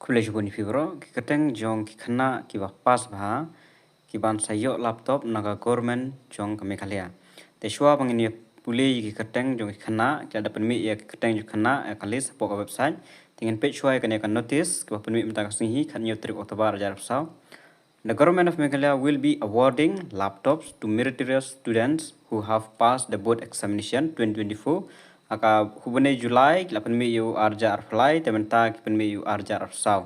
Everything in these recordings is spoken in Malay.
College boni fibro ki keteng jong ki khana ki ba pas bha ki ban sayo laptop naga government jong ka Meghalaya. Te shwa bang ini pule ki keteng jong ki khana ki ada penmi ya ki keteng jong khana kalis po ka website tingin page shwa ka ne ka notice ki ba penmi mta ka singhi khan yo trik Oktober jar saw. The government of Meghalaya will be awarding laptops to meritorious students who have passed the board examination 2024. Aka hubunai Julai la penmi yu arja arflai tementa ki penmi yu arja arsaw.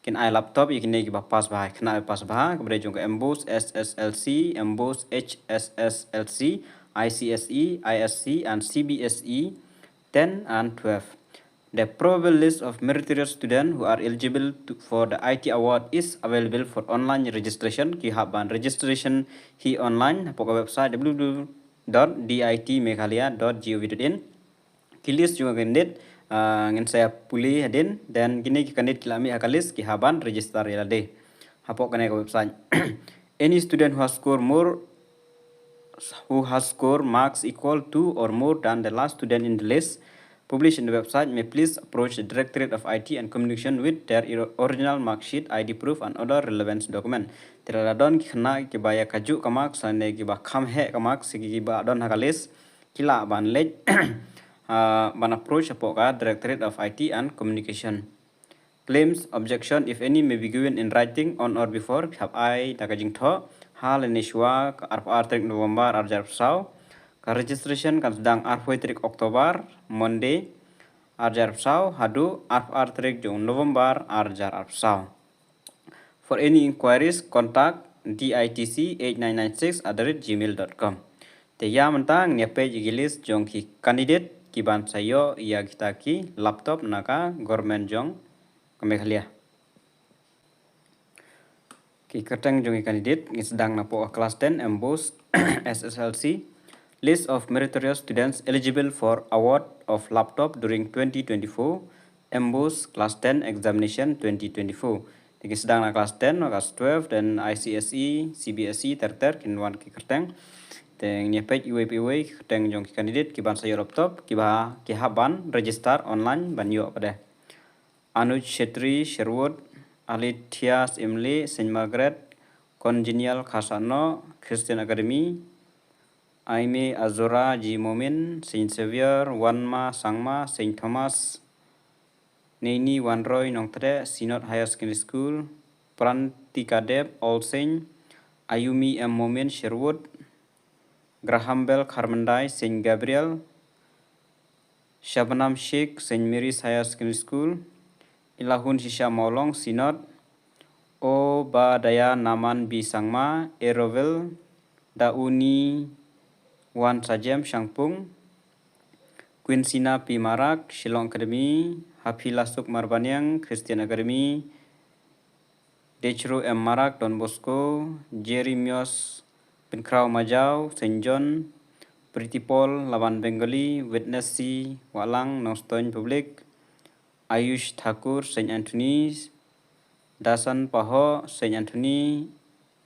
Kin ai laptop ikine ki ba pas bah kena pas bah kepada jong ke Embos SSLC, Embos HSSLC, ICSE, ISC and CBSE 10 and 12. The probable list of meritorious students who are eligible for the IT award is available for online registration. Ki haban registration hi online poka website www.ditmeghalaya.gov.in. Ki list juga kandidat ngin saya pulih hadin dan gini ki kandidat kilami akalis ki haban register yalade. Hapok kane website. Any student who has scored marks equal to or more than the last student in the list published in the website may please approach the Directorate of IT and Communication with their original mark sheet, ID proof, and other relevant document. Tira don kena ki baya kaju kamak sane ki ba kham he kamak sigi ba don hakalis kila ban lej ban approach apoka Directorate of IT and Communication. Claims, objection, if any, may be given in writing on or before have I takajing tho hal inishwa artrik November arjar saw. Ka registration kan sedang artrik Oktober Monday arjar saw hadu artrik jong November arjar saw. For any inquiries, contact ditc8996@gmail.com. Te ya mentang nia page igilis jong ki candidate ki ban sayo ya kita ki laptop naka government jong ka Meghalaya. Ki keteng jong ki candidate ngi sedang na po kelas 10 Embos SSLC. List of meritorious students eligible for award of laptop during 2024 Embos Class 10 Examination 2024. Jadi sedang na kelas 10, kelas 12 dan ICSE, CBSE terter kinwan ki keteng. Teng ni page iwe keteng jong ki candidate ki ban sayo laptop ki ba ki haban register online ban yo pada. Anuj Shetri Sherwood, Alitias Emily, Saint Margaret, Congenial Khasano, Christian Academy, Aime Azora G. Momin, Saint Xavier, Wanma Sangma, Saint Thomas, Neini Wanroy Nongtre, Synod Higher Secondary School, Prantika Deb, All Saint, Ayumi M. Momin, Sherwood, Graham Bell Carmendai, Saint Gabriel, Shabanam Sheikh, Saint Mary's Higher Secondary School, Ilahun Shisha Maulong, Synod, Obadaya Naman B. Sangma, Eroville, Dauni Wan Sajem Shangpung, Quinsina P. Marak, Shillong Academy, Hafila Suk Marbanyang, Christian Academy, Dechro M. Marak, Don Bosco, Jeremios Pinkrau Majau, St. John, Pretty Paul, Laban Bengali, Witness C. Walang, Noston Public, Ayush Thakur, St. Anthony's, Dasan Paho, St. Anthony,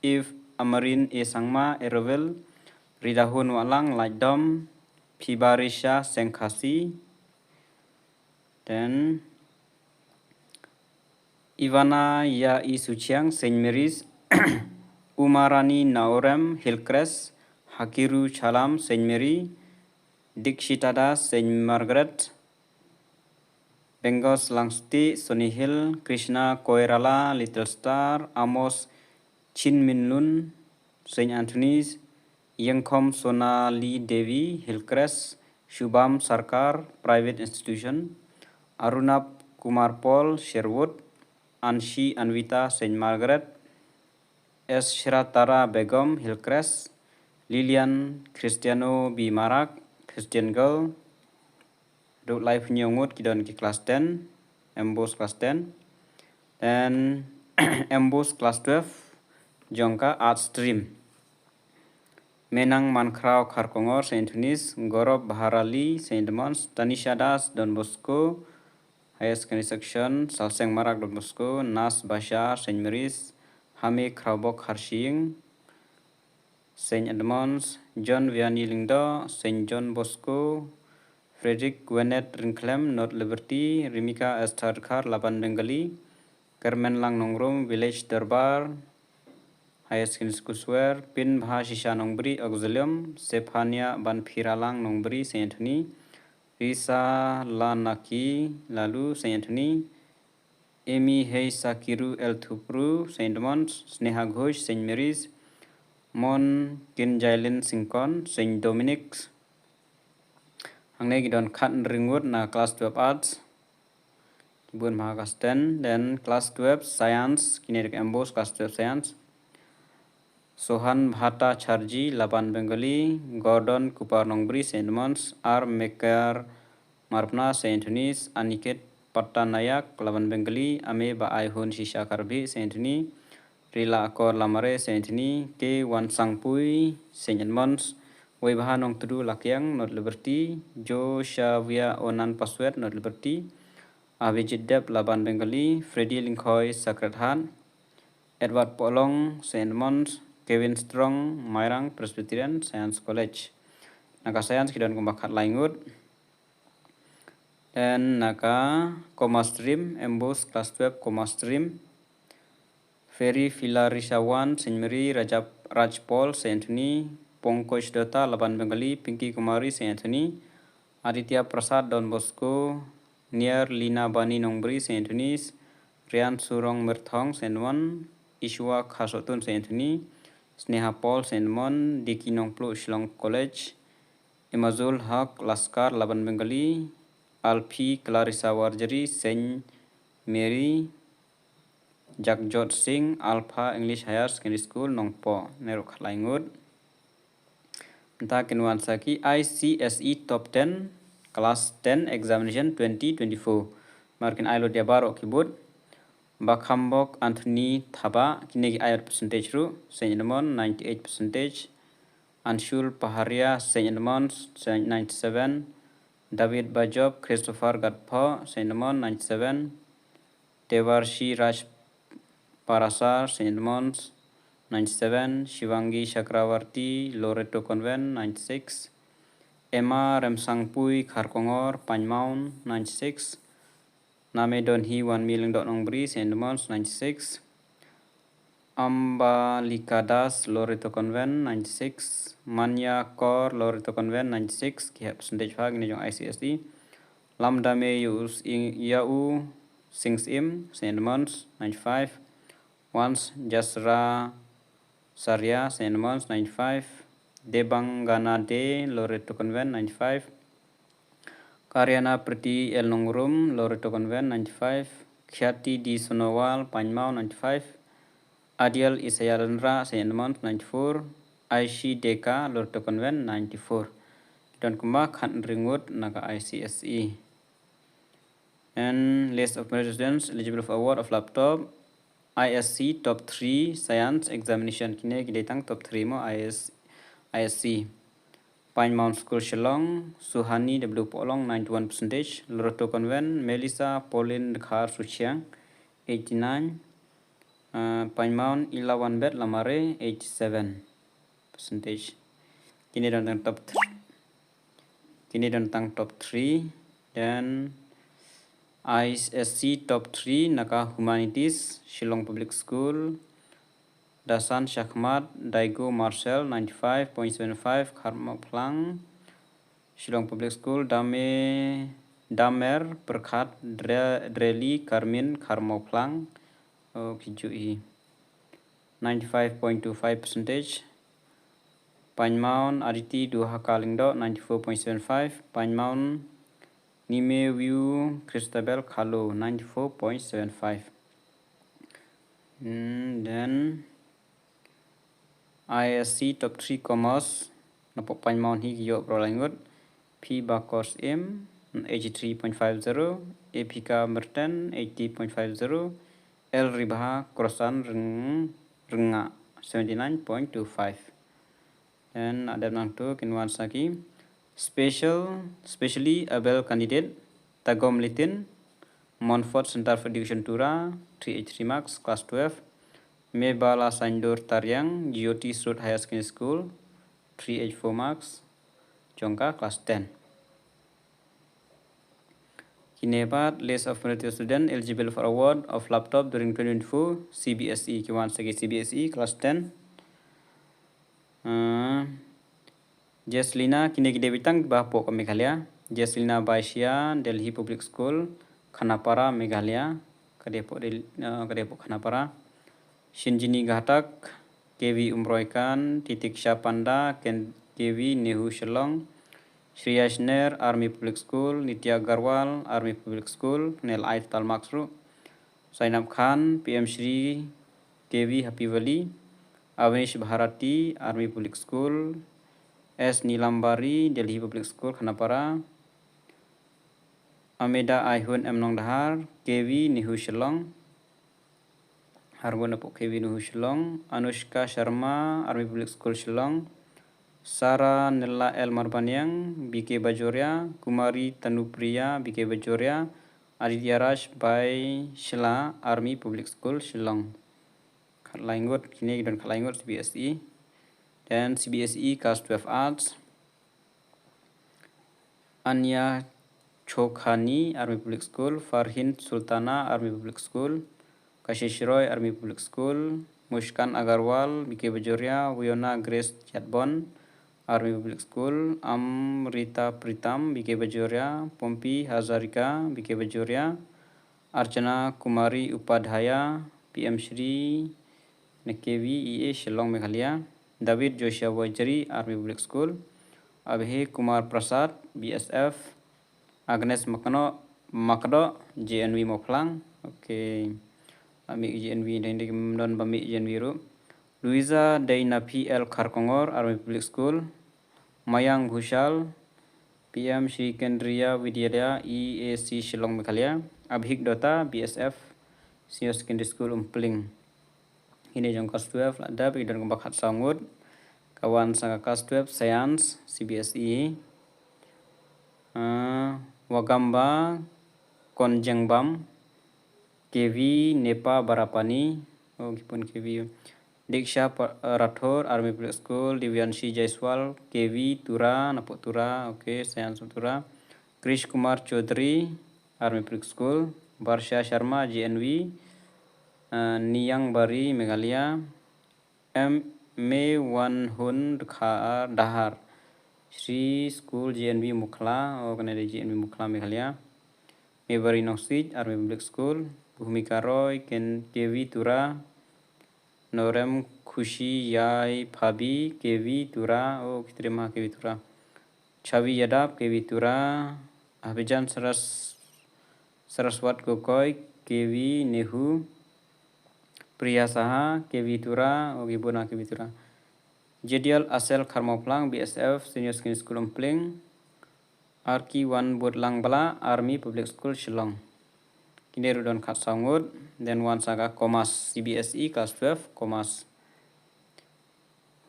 Eve Amarin E. Sangma, Eroville, Ridahun Walang, Lightdom, Pibarisha Sengkhasi, dan Ivana Ya Isuchiang, St. Mary's, Umarani Naorem, Hillcrest, Hakiru Chalam, St. Mary, Dikshitada, St. Margaret, Bengos Langsti, Sony Hill, Krishna Koirala, Little Star, Amos Chinminlun, St. Anthony's, Yangkom Sonali Devi, Hillcrest, Shubham Sarkar, Private Institution, Arunab Kumar Paul, Sherwood, Anshi Anvita, St. Margaret, S. Shiratara Begum, Hillcrest, Lilian Cristiano B. Marak, Christian Girl, Duk Life Nyongut Kidon ki kelas 10, Embos kelas 10, dan Embos kelas 12, Jongka Art Stream. Menang Mankrau Kharkongor, St. Anthony's, Gorob Baharali, St. Edmunds, Tanisha Das, Don Bosco, Higher Secondary Section, Salseng Marak, Don Bosco, Nas Bashar, St. Mary's, Hame Kraubok Harshing, St. Edmunds, John Vianney Lingdo, St. John Bosco, Frederick Gwenet Rinklem, North Liberty, Rimika Esther Laban Bengali, Kermenlang Nongrum, Village Darbar, Higher Secondary School Square, Pin Bhashisha Nongbri, Auxilium, Sephania Banphiralang Nongbri, Saint Anthony, Risa Lanaki, Lalu, Saint Anthony, Amy Hay Sakiru El Thupru, Saint Mons, Sneha Ghosh, Saint Mary's, Mon Kinjailin Singkon, Saint Dominic's. Hangne gidon khat ringwood na class 12 arts. Kibun maha class 10, then class 12 science, kinetic embos class 12 science. Sohan Bhata Charji, Laban Bengali, Gordon Kupar Nongbri, Saint Mons, R. Mekar Marpna, Saint Anthony's, Aniket Patanayak, Laban Bengali, Ame Baaihun Shisha Karbi, Saint Anthony, Rila Akor Lamare, Saint Anthony, K. Wan Sangpui, Saint Mons, Webaha Nong Tudu Lakyang, Not Liberty, Jo Shavia Onan Paswet, Not Liberty, Avijit Deb, Laban Bengali, Freddy Linkhoy, Sacred Heart, Edward Polong, Saint Mons, Kevin Strong, Mairang Presbyterian Science College. Naka science kidan kumbakat laingut. Dan naka Commerce Stream, Embos Class 12 Commerce Stream. Ferry Filarisawan, Saint Mary, Rajpol, Saint Anthony, Pongkosh Dota, Laban Bengali, Pinky Kumari, Saint Anthony, Aditya Prasad, Don Bosco, near Lina Bani Nongbri, Saint Anthony's, Rian Surong Merthong, Saint Mon, Ishwa Khasotun, Saint Anthony, Sneha Paul, Saint Mon, Diki Nongplu, Shillong College, Imazul Haq, Laskar, Laban Bengali, Alpi Clarissa Warjari, Saint Mary, Jagjot Singh, Alpha English Higher Secondary School, Nongpo, Neruk Laingut. Entah kinuan saki ICSE Top 10, Class 10 Examination 2024. Markin Ailo Diabaro Kibut, Bakhambok Anthony Thaba, Kinegi Ayat percentage ru, Saint Edmond 98%, Anshul Paharia, Saint Edmonds 97, David Bajob, Christopher Gatpo, Saint Edmond 97, Devarshi Raj Parasar, Saint Edmonds 97, Shivangi Chakravarti, Loreto Convent 96, Emma Remsangpui, Kharkongor, Panjmaun 96, Name Donhi 1 million Nongbri, Saint Edmonds 96, Amba Likadas, Loreto Convent 96, Manya Kor, Loreto Convent 96, ki percentage phag ni jong ICSE, Lamdame Yau Sings Im, Saint Edmonds 95, Once Jasra Sarya, Saint Edmonds 95, Debangana De, Loreto Convent 95, Karyana Priti El Nongrum, Loreto Convent 95, Khyati Di Sonowal, Panjmau 95, Adiel Isayarendra, Saint Edmonds 94, Aishi Deka, Loreto Convent 94. Dan kumba khan ringwood naga ICSE. And list of merit students eligible for award of laptop. ISC top 3 science examination kini kita top 3 mo ISC. Pine Mount School Shillong, Suhani W. Polong 91%, Loreto Convent, Melissa Pauline Khar Suchiang 89, Pine Mount Ilawan Bet Lamare 87%. Kini tentang top 3 dan ISC top 3 naka humanities Shillong Public School, Dasan Shakmat, Daigo Marcel 95.75, Karma Plang, Shillong Public School, Damer Perkhat, Dreli Karmin, Karma Plang, Kijui 95.25%, Panjmaun Aditi Duha Kalingdo 94.75, Panjmaun Nime View Christabel Khalo 94.75. Then ISC top 3 commerce napok Panjmaun hi kiyo prolangut P Bakors M 83.50, Epika Merten 80.50, L Ribaha Krosan Renga 79.25. Dan ada nangtu kinuan saki specially able candidate Tagom Litin Montfort Center for Education Tura 383 marks class 12, Mebala Sandur Taryang GOT Road Higher Secondary School 384 marks Jongka class 10. Kinepat list of military student eligible for award of laptop during 2024 CBSE kiwan segi CBSE class 10. Jeslina kini gede bitang bapo ke Meghalaya. Jeslina Baisia Delhi Public School Khanapara Meghalaya Kadepok Khanapara. Shinjini Ghatak KV Umroikan Titik Syapanda KV Nehu Shillong. Shreya Shner Army Public School, Nitya Garwal Army Public School, Nel Ait Talmaksru, Zainab Khan PM Shri KV Happy Valley, Avnish Bharati Army Public School, S Nilambari Delhi Public School Khanapara, Ameda Aihun M Nongdahar KV Nehu Shillong, Hargun Apok KV Nehu Shillong, Anushka Sharma Army Public School Shillong, Sarah Nella El Marbanyang, BK Bajoria, Kumari Tanupriya, BK Bajoria, Aditya Raj by Shila Army Public School, Shillong. Khatlaingot, kini dan Khatlaingot CBSE. Dan CBSE Class 12 Arts. Anya Chokhani, Army Public School, Farhin Sultana, Army Public School, Kashish Roy, Army Public School, Mushkan Agarwal, BK Bajoria, Wiona Grace Chatbon, Army Public School, Amrita Pritam, BK Bajoria, Pompi Hazarika, BK Bajoria, Archana Kumari Upadhyaya, PM Shri NKV EA Shillong Meghalaya, David Joshua Wajri, Army Public School, Abhi Kumar Prasad, BSF, Agnes Makdo, JNV Moklang, okay, Amik JNV dan Bamik JNV Ru. Luisa Daina PL Kharkongor, Army Public School, Mayang Bhushal, PM Shri Kendriya Vidyalaya EAC Shillong Meghalaya, Abhik Dota BSF Senior Secondary School Umpling. Ini jong kelas 12 ada bagi dan kembak hat sangut kawan sanga kelas 12 Science CBSE. Wagamba Konjengbam KV Nepa Barapani, gipun KV Diksha Rathor Army Public School, Divyanshi Jaiswal KV Tura Napok Tura, okay, Science Tura, Krish Kumar Chaudhary Army Public School, Barsha Sharma JNV, Niyang Bari Meghalaya, May Wan Hun Dahar Shri School JNV Mukhla, Organized JNV Mukhla Meghalaya, Mebari Noksij Army Public School, Bhumika Roy KV Tura, Norem Khushi Yai Phabi KV Tura, kita terima KV Tura. Chavi Yadab KV Tura, Abhijan Saraswat Gokoi KV Nehu, Priya Saha KV Tura, Gibuna KV Tura. Jedial Asel Kharmoplang BSF Senior Secondary School Umpling, Arki Wan Budlang Bala Army Public School Shillong. Kini Rudon Khat Sangut, then one saga Komas CBSE Class 12 Komas.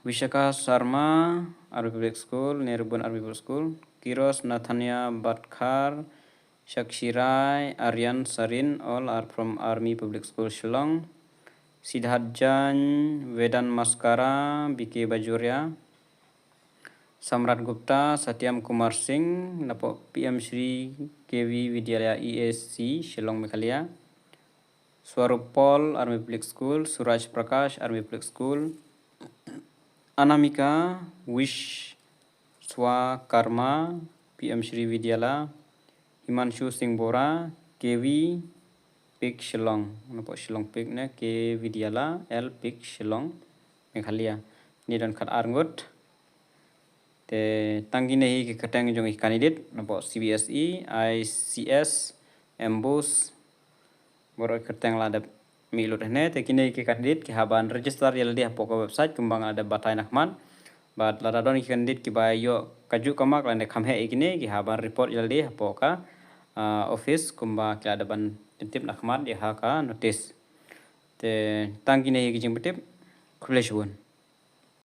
Vishaka Sharma Army Public School, Nerbun Army Public School, Kiros Nathania Batkar, Shakshirai Aryan Sarin, all are from Army Public School Shillong. Siddharjan Vedan Maskara BK Bajoria, Samrat Gupta Satyam Kumar Singh Napok PM Shri KV Vidyalaya EAC Shillong Meghalaya, Swarup Paul Army Public School, Suraj Prakash Army Public School, Anamika Wish Swakarma PM Shri Vidyalaya, Himanshu Singh Bora KV Pik Shillong, Napok Shillong Pik ne KV Vidyalaya L Pik Shillong Meghalaya. Ni dan khat arngut te tanggi nehi ke katang jong kandidat napok CBSE, ICS, MBOS borok katang lada milut ne te kini ke kandidat ke haban register yaldi apok website kembang ada batai nakman bat lada don kandidat ki bayo kaju kamak lande khamhe ikine ki haban report yaldi apoka office kumba ke ada ban tip nakman di haka notice te tanggi nehi ki jing betip khuleshun.